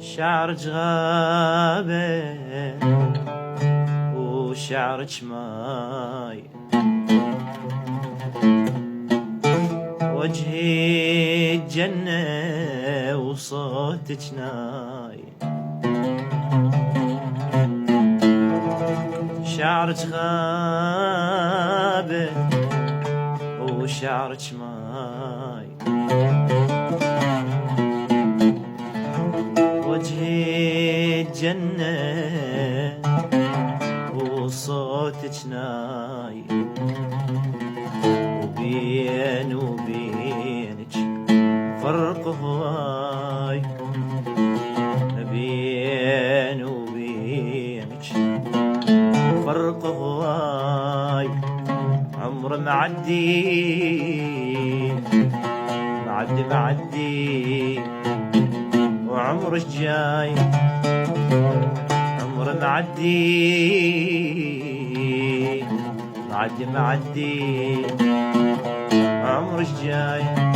شعرك غابة وشعرك ماي، وجهي جنة وصوتك ناي. شعرك غابة وشعرك ماي، وجهي جنة وصوتك ناي. وبين وبينك فرق هواي، بين وبينك فرق هواي. عمر معدي معدي معدي وعمرك جاي. عمر معدي معدي معدي عمرك جاي.